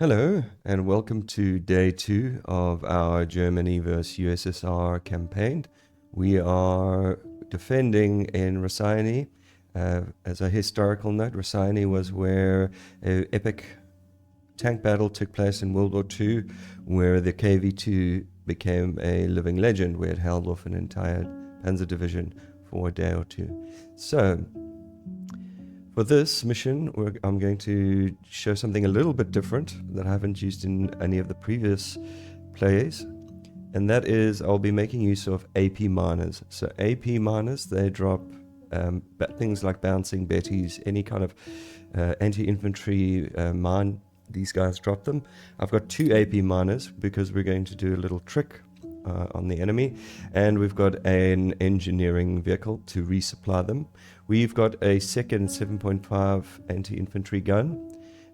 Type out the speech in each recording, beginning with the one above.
Hello, and welcome to day 2 of our Germany vs USSR campaign. We are defending in Raseiniai. As a historical note, Raseiniai was where an epic tank battle took place in World War II, where the KV-2 became a living legend, where it held off an entire panzer division for a day or two. So, for this mission, I'm going to show something a little bit different that I haven't used in any of the previous plays, and that is I'll be making use of AP miners. So AP miners, they drop things like bouncing betties, any kind of anti-infantry mine. These guys drop them. I've got 2 AP miners because we're going to do a little trick on the enemy, and we've got an engineering vehicle to resupply them. We've got a second 7.5 anti-infantry gun.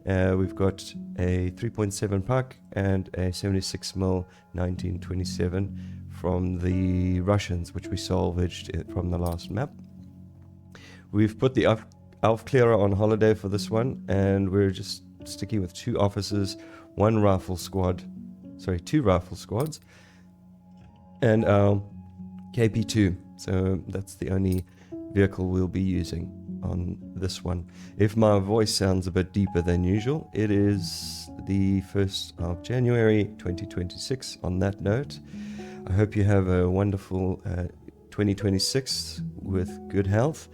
We've got a 3.7 puck and a 76mm 1927 from the Russians, which we salvaged from the last map. We've put the Aufklärer on holiday for this one, and we're just sticking with 2 officers, 2 rifle squads, and our KP2. So that's the only vehicle we'll be using on this one. If my voice sounds a bit deeper than usual, it is the 1st of January 2026 on that note. I hope you have a wonderful 2026 with good health.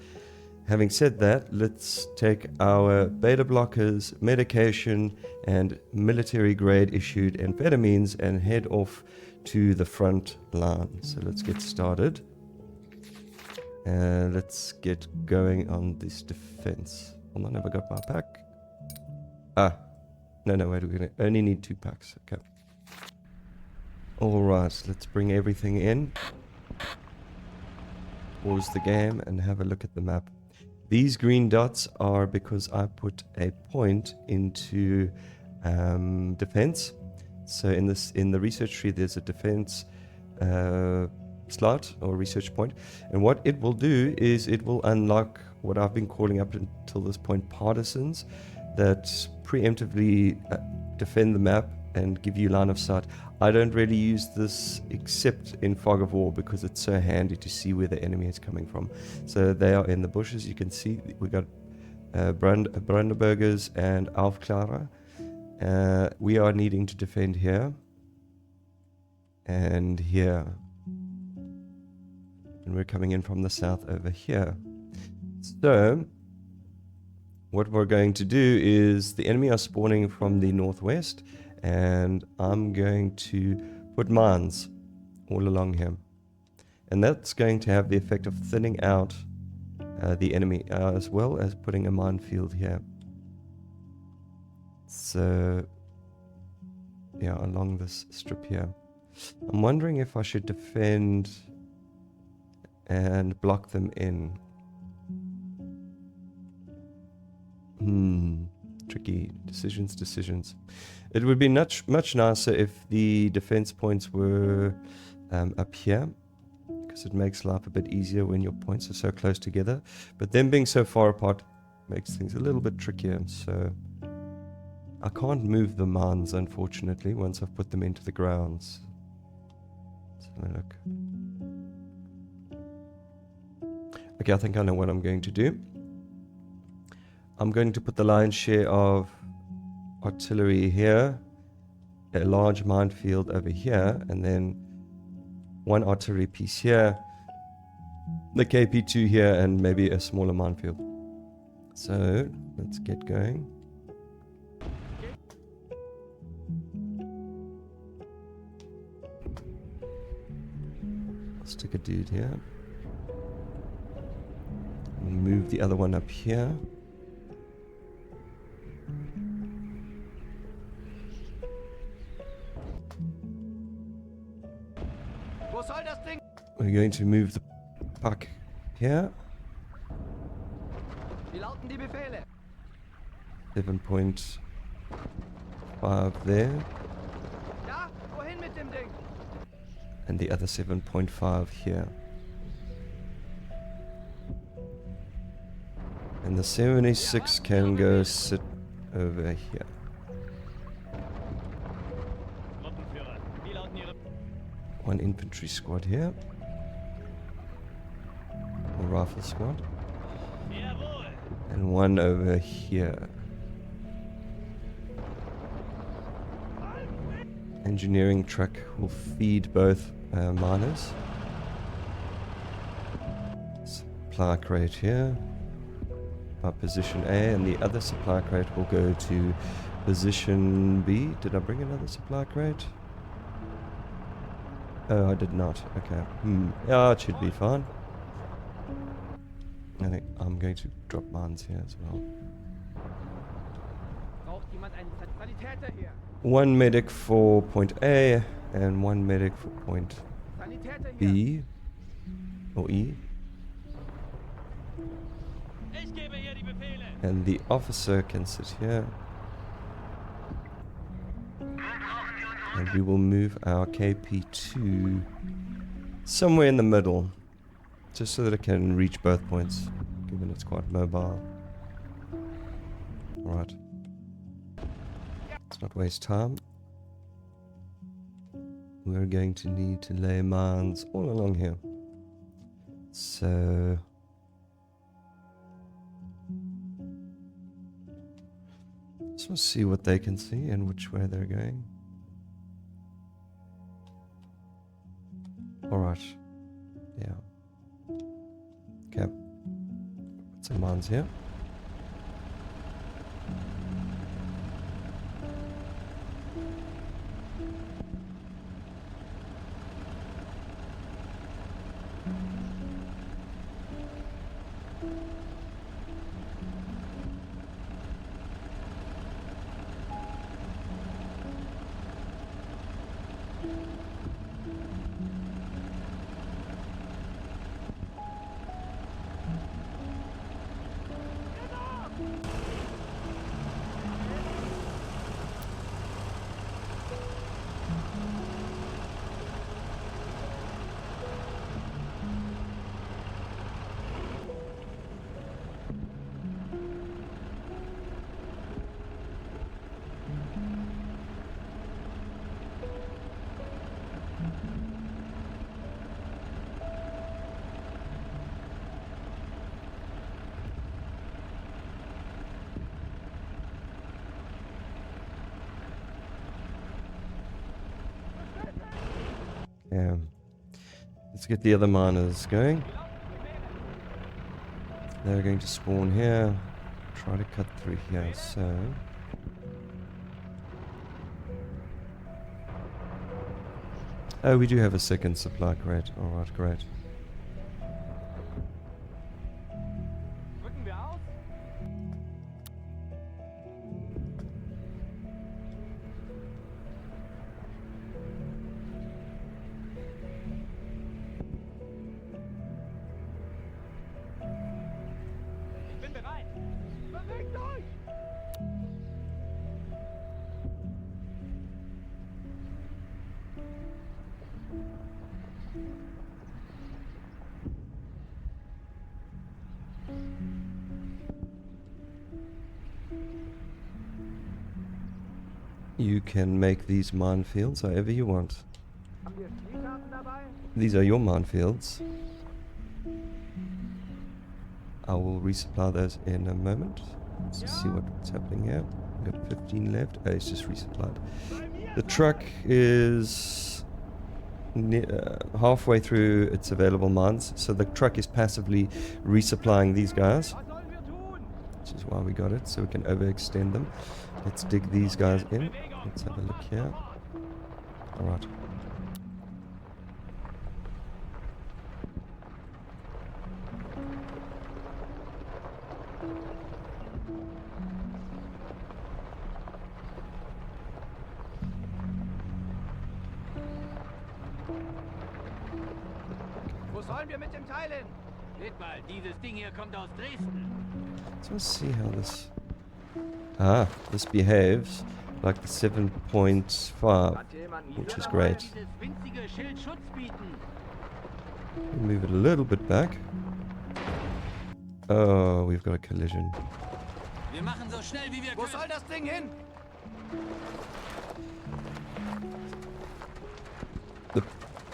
Having said that, let's take our beta blockers, medication, and military grade issued amphetamines and head off to the front line. So let's get started. And let's get going on this defense. Hold on, have I got my pack? No, wait, we're gonna only need 2 packs. Okay. Alright, let's bring everything in. Pause the game and have a look at the map. These green dots are because I put a point into defense. So in the research tree, there's a defense slot or research point, and what it will do is it will unlock what I've been calling up until this point partisans that preemptively defend the map and give you line of sight. I don't really use this except in fog of war because it's so handy to see where the enemy is coming from. So they are in the bushes. You can see we got Brandenburgers and Aufklärer. We are needing to defend here and here, and we're coming in from the south over here. So what we're going to do is the enemy are spawning from the northwest, and I'm going to put mines all along here, and that's going to have the effect of thinning out the enemy as well as putting a minefield here. So yeah, along this strip here. I'm wondering if I should defend and block them in. Tricky decisions. It would be much nicer if the defense points were up here, because it makes life a bit easier when your points are so close together. But them being so far apart makes things a little bit trickier. So I can't move the mines, unfortunately, once I've put them into the grounds. Let's have a look. Okay, I think I know what I'm going to do. I'm going to put the lion's share of artillery here, a large minefield over here, and then 1 artillery piece here, the KP2 here, and maybe a smaller minefield. So let's get going. I'll stick a dude here. Move the other one up here. We're going to move the puck here. 7.5 there. And the other 7.5 here. And the 76 can go sit over here. One infantry squad here. A rifle squad. And one over here. Engineering truck will feed both miners. Supply crate here. By position A, and the other supply crate will go to position B. Did I bring another supply crate? Oh, I did not. Okay. Yeah, it should be fine. I think I'm going to drop mines here as well. One medic for point A and one medic for point B or E. And the officer can sit here. And we will move our KP2 somewhere in the middle. Just so that it can reach both points, given it's quite mobile. Alright. Let's not waste time. We're going to need to lay mines all along here. So... let's just see what they can see and which way they're going. Alright. Yeah. Okay. Put some mines here. Yeah. Let's get the other miners going. They're going to spawn here. Try to cut through here, so... oh, we do have a second supply crate. Alright, great. You can make these minefields however you want. These are your minefields. I will resupply those in a moment. Let's see what's happening here. We've got 15 left. Oh, it's just resupplied. The truck is halfway through its available mines, so the truck is passively resupplying these guys, which is why we got it, so we can overextend them. Let's dig these guys in. Let's have a look here. Alright. Wo sollen wir mit dem Teil hin? Seht mal, dieses Ding hier kommt aus Dresden. So let's see how this... ah, this behaves like the 7.5, which is great. Move it a little bit back. Oh, we've got a collision. Wo soll das Ding hin?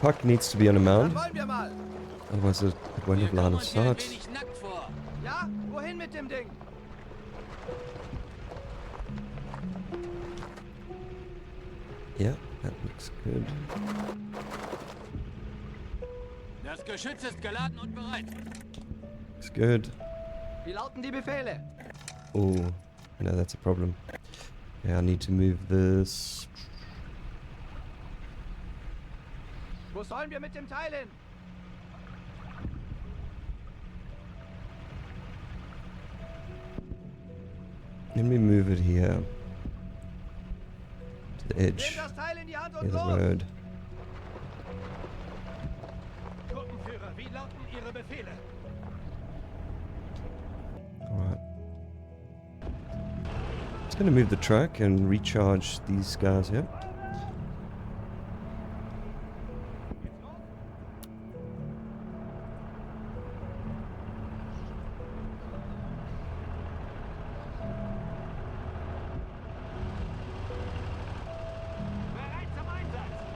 puck needs to be on a Dann mount, wollen wir mal. otherwise it won't Wir have line kommen of uns hier ein sight. wenig nackt vor. Ja? Wohin mit dem Ding? Yeah, that looks good. Das Geschütz ist geladen und bereit. Looks good. Wie lauten die Befehle? Oh, I know that's a problem. Yeah, I need to move this. Wo sollen wir mit dem Teil hin? Let me move it here. To the edge. Nehmen das Teil in die Hand Near und the los! road. Gruppenführer, wie lauten Ihre Befehle? Alright. Just gonna move the truck and recharge these guys here. Bereit zum Einsatz!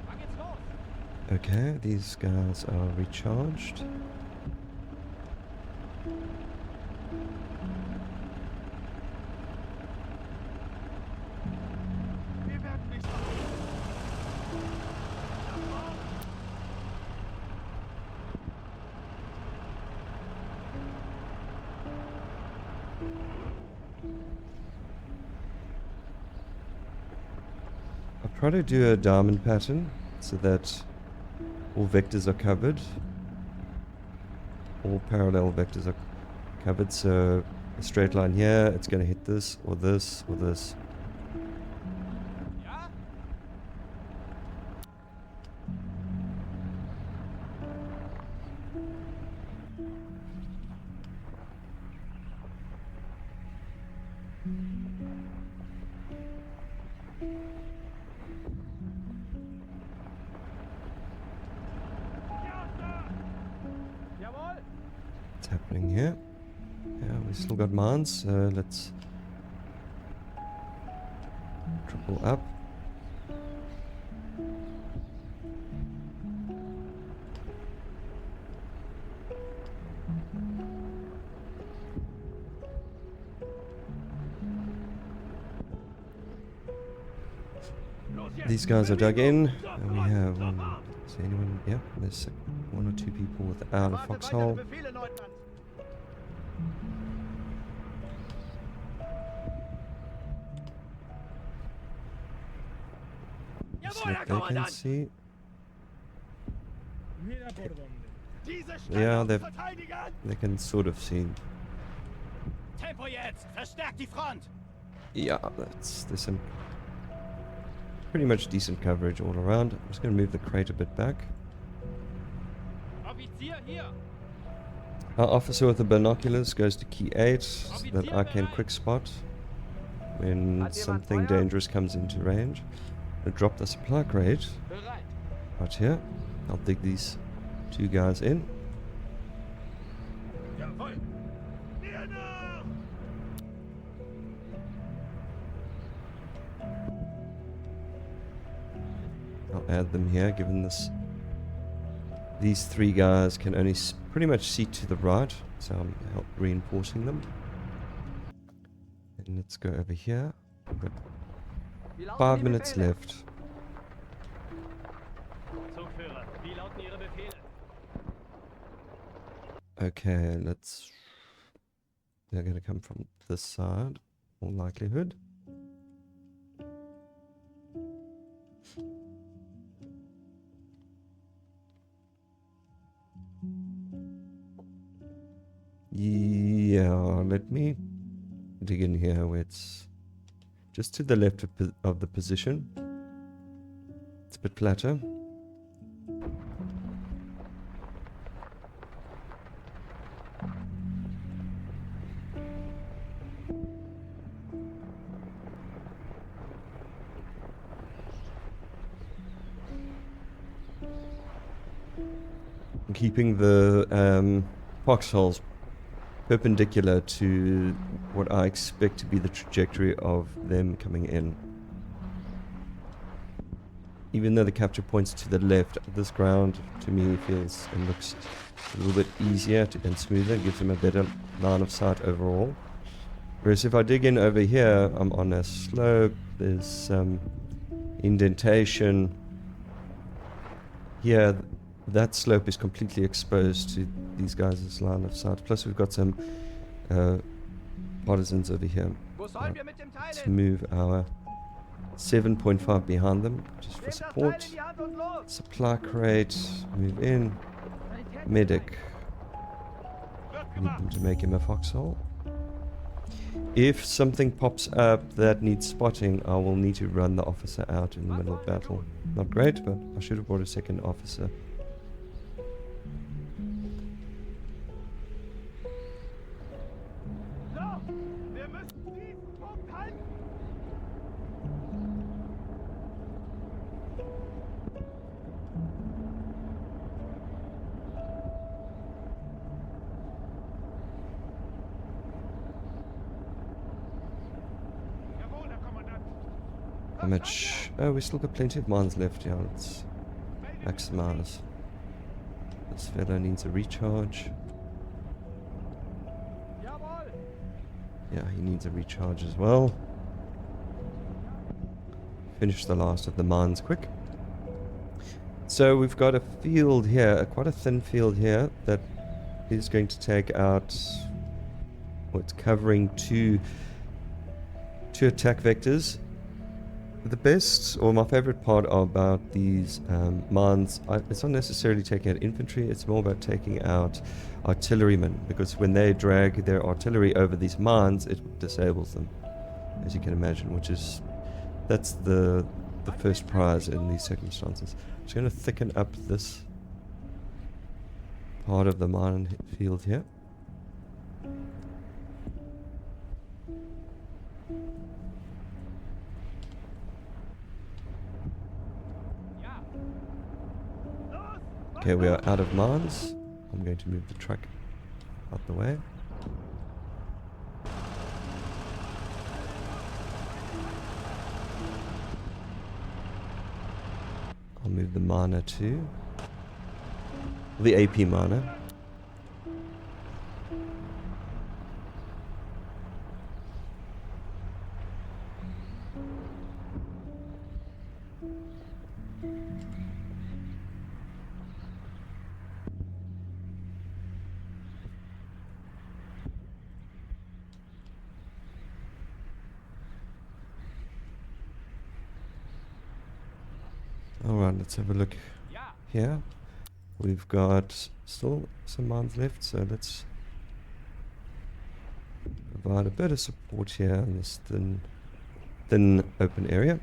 Wann geht's los? Okay, these guys are recharged. Wir werden nicht I'll try to do a diamond pattern so that all vectors are covered. All parallel vectors are covered, so a straight line here, it's going to hit this, or this, or this. Ja? Jawohl! What's happening here? Yeah, we still got mines, so let's triple up. Los jetzt! These guys are dug in, and we have is there anyone? Yeah, there's one or two people without a Warte, foxhole. weitere Befehle, Leutnant! So Jawohl, Herr that they can Kommandant! see. Diese Yeah, Stellung they've- verteidigen! They can sort of see. Tempo jetzt! Verstärkt die Front! Yeah, there's some pretty much decent coverage all around. I'm just going to move the crate a bit back. Offizier hier! Our officer with the binoculars goes to key 8 so that I can quick spot when something dangerous comes into range. I'll drop the supply crate Bereit! right here. I'll dig these two guys in. Jawohl! Mir nach! I'll add them here, given these three guys can only pretty much see to the right, so I'm reinforcing them. And let's go over here. We've got Wie lauten 5 die minutes Befehle? left. Zugführer, wie lauten Ihre Befehle? Okay, let's... They're going to come from this side, all likelihood. Yeah, let me dig in here where it's just to the left of the position. It's a bit flatter. keeping the foxholes perpendicular to what I expect to be the trajectory of them coming in. Even though the capture points to the left, this ground to me feels and looks a little bit easier and smoother, gives them a better line of sight overall. Whereas if I dig in over here, I'm on a slope, there's some indentation. Here, that slope is completely exposed to these guys' line of sight. Plus we've got some partisans over here. Let's move our 7.5 behind them, just for support. Supply crate, move in. Medic. Need them to make him a foxhole. If something pops up that needs spotting, I will need to run the officer out in the middle of battle. Not great, but I should have brought a second officer. How much? Oh, we still got plenty of mines left. Yeah, let's maximize. This fellow needs a recharge. Yeah, he needs a recharge as well. Finish the last of the mines quick. So we've got a field here, quite a thin field here, that is going to take out, well, it's covering two attack vectors. The best, or my favorite part about these mines, it's not necessarily taking out infantry, it's more about taking out artillerymen, because when they drag their artillery over these mines, it disables them, as you can imagine, that's the first prize in these circumstances. I'm just going to thicken up this part of the mine field here. Okay, we are out of mines. I'm going to move the truck out the way. I'll move the miner too. The AP miner. Alright, let's have a look here. We've got still some mines left, so let's provide a bit of support here in this thin open area.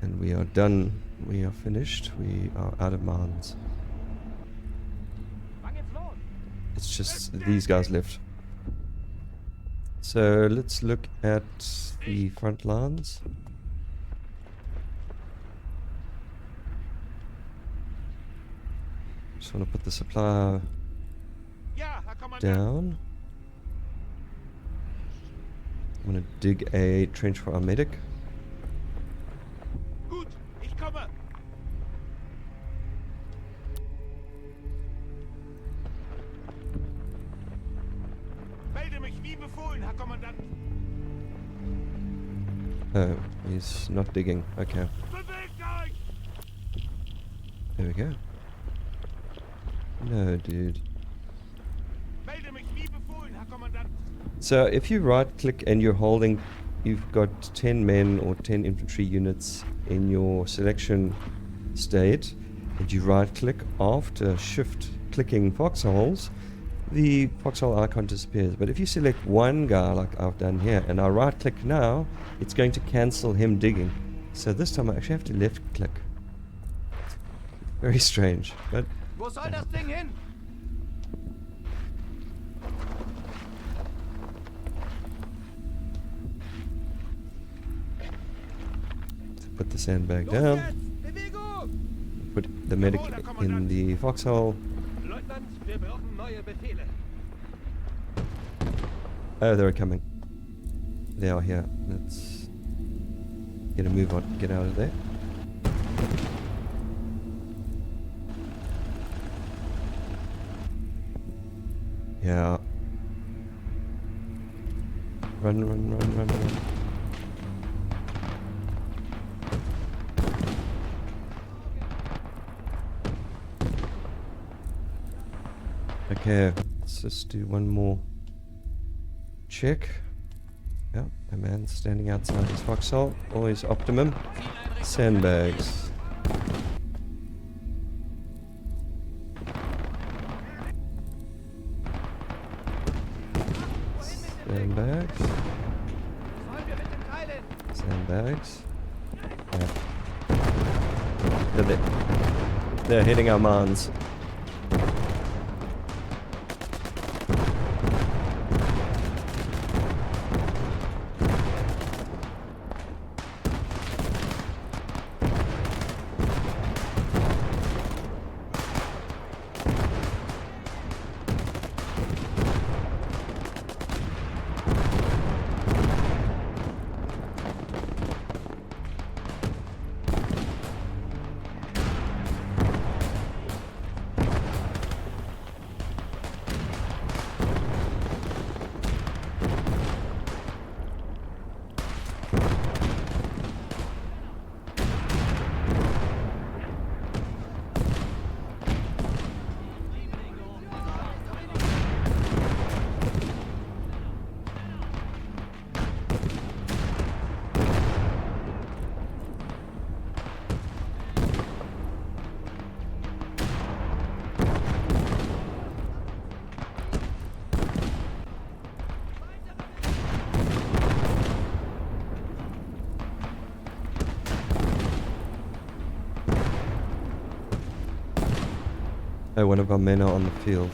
And we are done. We are finished. We are out of mines. It's just these guys left. So let's look at the front lines. Just want to put the supply down. I'm going to dig a trench for our medic. Oh, he's not digging. Okay. There we go. No, dude. So if you right click and you're holding, you've got 10 men or 10 infantry units in your selection state, and you right click after shift clicking foxholes, the foxhole icon disappears. But if you select one guy like I've done here and I right click now, it's going to cancel him digging. So this time I actually have to left click. Very strange, but Wo soll das Ding hin? Put the sandbag down. Put the medic in the foxhole. Leutnant, wir brauchen neue Befehle. Oh, they're coming. They are here. Let's get a move on. Get out of there. Yeah. Run, run, run, run, run. Okay, let's just do one more check. Yeah, a man standing outside his foxhole. Always optimum. Sandbags. Sandbags. Sandbags. Yeah. They're hitting our mans. Oh, one of our men are on the field.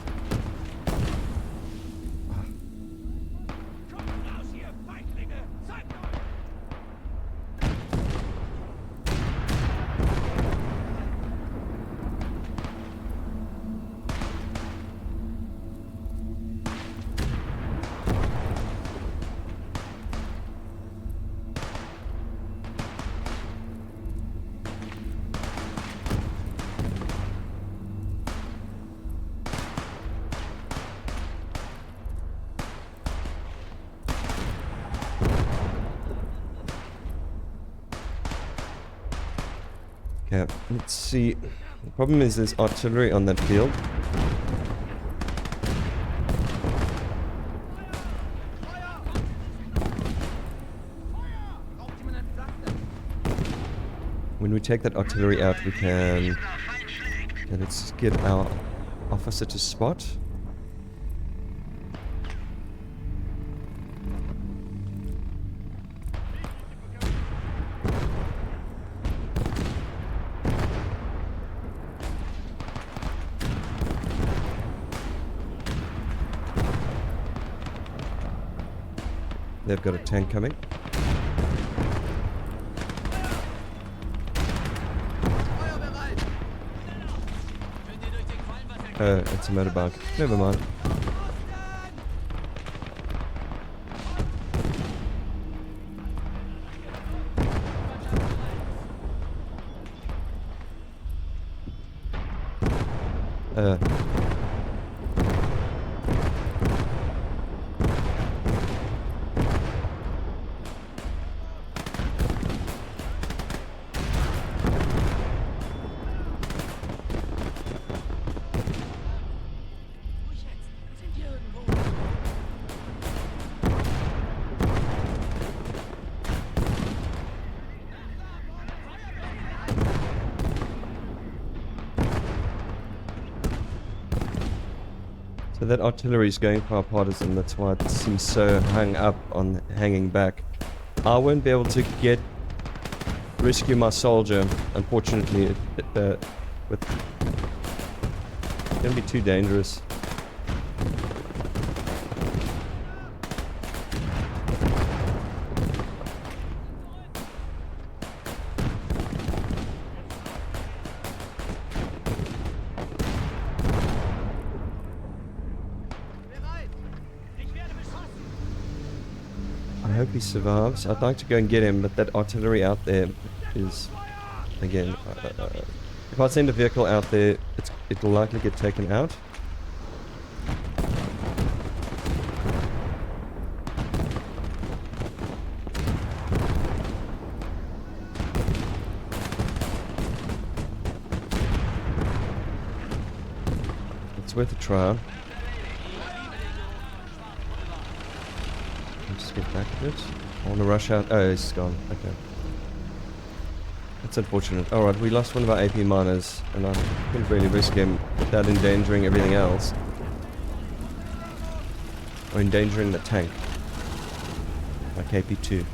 Okay, let's see. The problem is there's artillery on that field. When we take that artillery out, we can... Okay, let's get our officer to spot. They've got a tank coming. It's a motorbike. Never mind. So that artillery is going for our partisan, that's why it seems so hung up on hanging back. I won't be able to rescue my soldier, unfortunately. It's gonna be too dangerous. hope he survives. I'd like to go and get him, but that artillery out there is, again, if I send a vehicle out there, it'll likely get taken out. It's worth a try. Just get back a bit. I want to rush out. Oh, he's gone. Okay. That's unfortunate. Alright, we lost one of our AP miners, and I couldn't really risk him without endangering everything else. Or endangering the tank. Like AP2.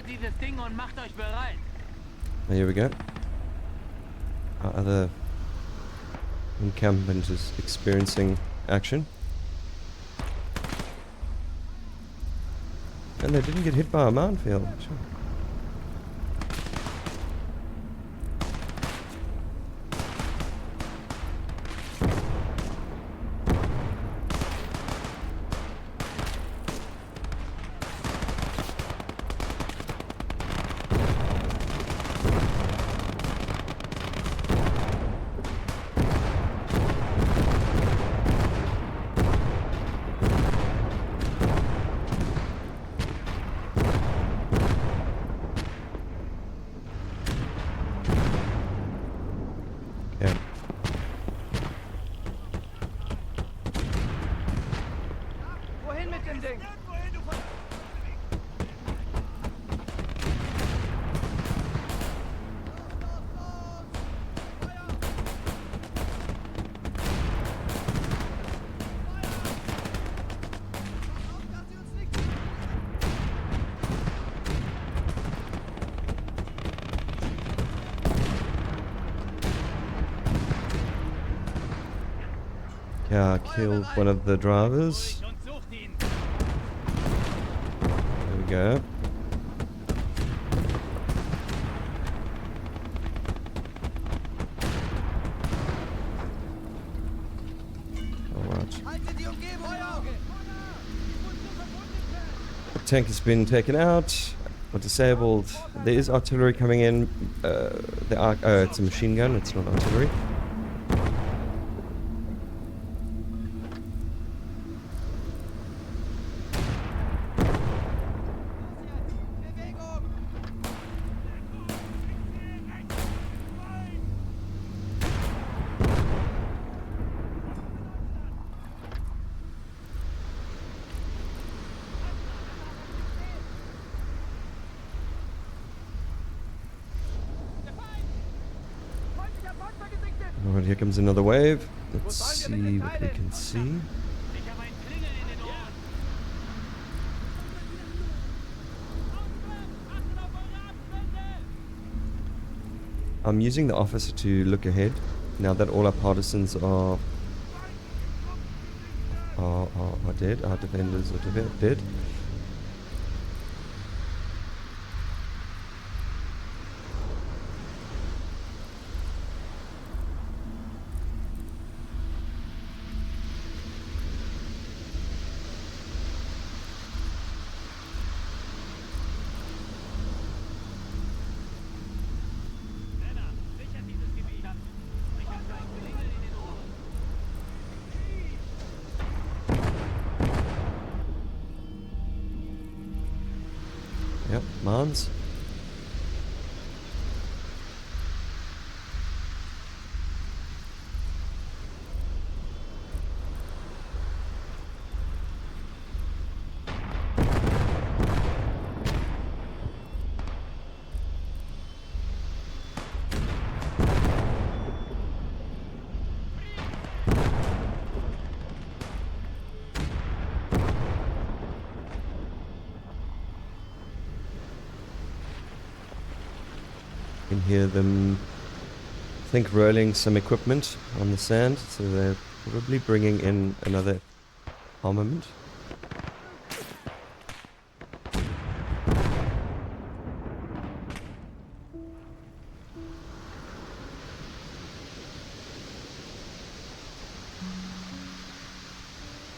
Dieses Ding und macht euch bereit. Here we go. Our other encampment is experiencing action. And they didn't get hit by a minefield. Sure. Yeah, killed one of the drivers. There we go. Alright. The tank has been taken out or disabled. There is artillery coming in. It's a machine gun, it's not artillery. Alright, here comes another wave. Let's see what we can see. I'm using the officer to look ahead now that all our partisans are dead. Our defenders are dead. Yep, Mons. can hear them, I think, rolling some equipment on the sand, so they're probably bringing in another armament.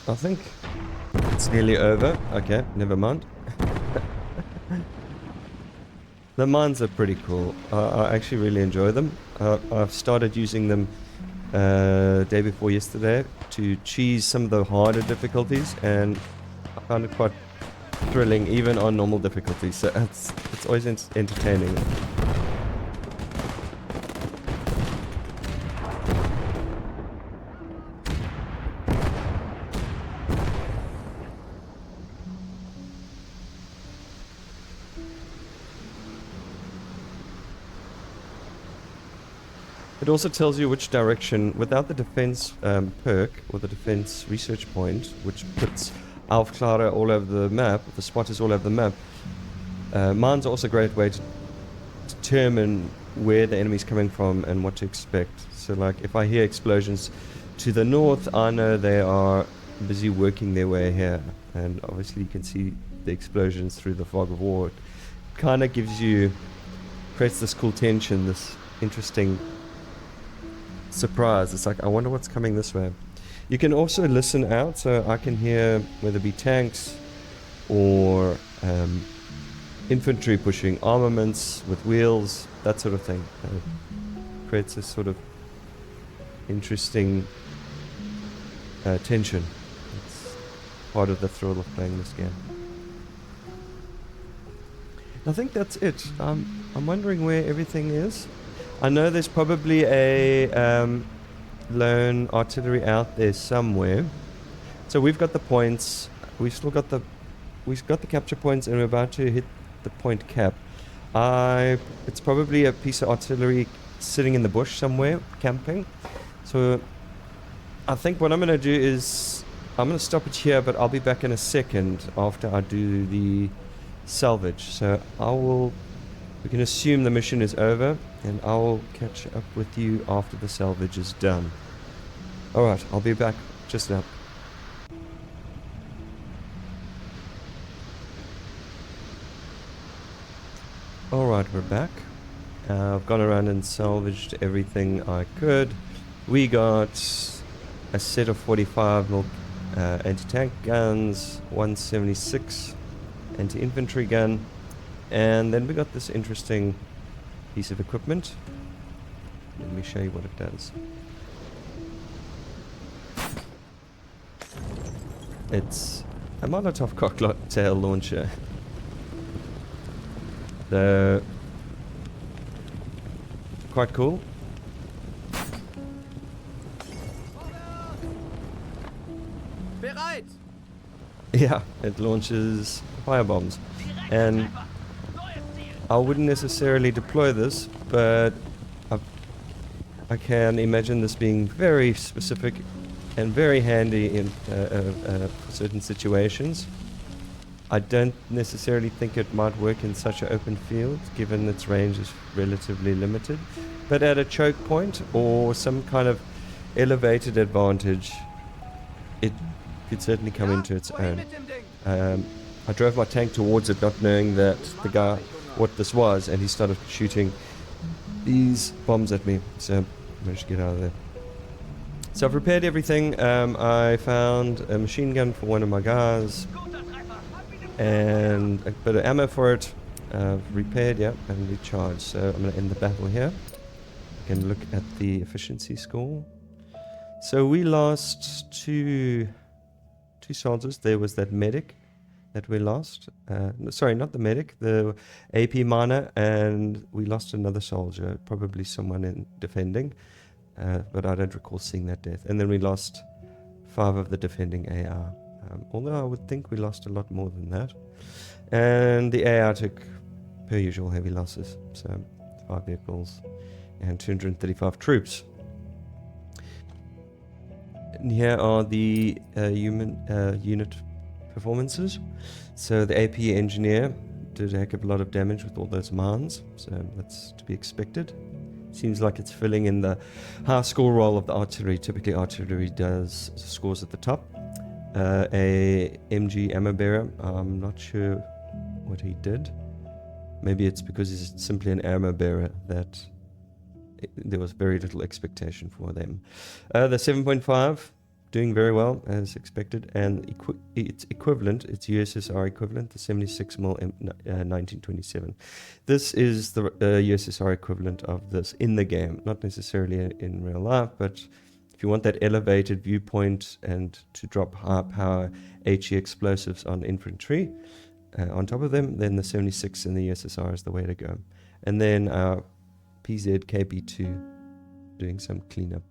I think it's nearly over. Okay, never mind. The mines are pretty cool. I actually really enjoy them. I've started using them day before yesterday to cheese some of the harder difficulties, and I found it quite thrilling even on normal difficulties. So it's always entertaining. It also tells you which direction, without the defense perk or the defense research point, which puts Aufklare all over the map, the spotters all over the map. Mines are also a great way to determine where the enemy's coming from and what to expect. So like if I hear explosions to the north, I know they are busy working their way here. And obviously you can see the explosions through the fog of war. It kind of creates this cool tension, this interesting surprise. It's like, I wonder what's coming this way. You can also listen out, so I can hear whether it be tanks or infantry pushing armaments with wheels, that sort of thing. Creates this sort of interesting tension. It's part of the thrill of playing this game. I think that's it. I'm wondering where everything is. I know there's probably a lone artillery out there somewhere. So we've got the points. We've got the capture points, and we're about to hit the point cap. It's probably a piece of artillery sitting in the bush somewhere, camping. So I think what I'm going to do is I'm going to stop it here, but I'll be back in a second after I do the salvage. So we can assume the mission is over, and I'll catch up with you after the salvage is done. Alright, I'll be back just now. Alright, we're back. I've gone around and salvaged everything I could. We got a set of 45mm anti-tank guns, 176 anti-infantry gun, and then we got this interesting piece of equipment. Let me show you what it does. It's a Molotov cocktail launcher. So, quite cool. Bereit! Yeah, it launches firebombs. And I wouldn't necessarily deploy this, but I can imagine this being very specific and very handy in certain situations. I don't necessarily think it might work in such an open field, given its range is relatively limited. But at a choke point or some kind of elevated advantage, it could certainly come into its own. I drove my tank towards it, not knowing that the guy, what this was, and he started shooting these bombs at me. So I managed to get out of there. So I've repaired everything. I found a machine gun for one of my guys and a bit of ammo for it. Repaired, yeah, and recharged. So I'm going to end the battle here. You can look at the efficiency score. So we lost two soldiers. There was that medic that we lost. Sorry, not the medic, the AP miner, and we lost another soldier, probably someone in defending, but I don't recall seeing that death. And then we lost 5 of the defending AR, although I would think we lost a lot more than that. And the AR took, per usual, heavy losses, so 5 vehicles and 235 troops. And here are the unit performances. So the AP engineer did a heck of a lot of damage with all those mines, so that's to be expected. Seems like it's filling in the high score role of the artillery. Typically artillery does scores at the top. A MG ammo bearer, I'm not sure what he did. Maybe it's because he's simply an armor bearer that there was very little expectation for them. The 7.5 doing very well as expected, and its equivalent, its USSR equivalent, the 76mm 1927. This is the USSR equivalent of this in the game, not necessarily in real life, but if you want that elevated viewpoint and to drop high power HE explosives on infantry, on top of them, then the 76 in the USSR is the way to go. And then our PZ KP2 doing some cleanup.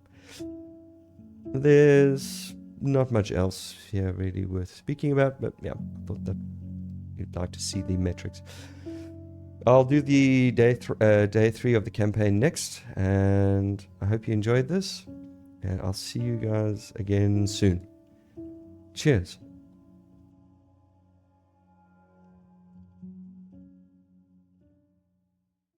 There's not much else here really worth speaking about, but yeah, I thought that you'd like to see the metrics. I'll do the day 3 of the campaign next, and I hope you enjoyed this, and I'll see you guys again soon. Cheers.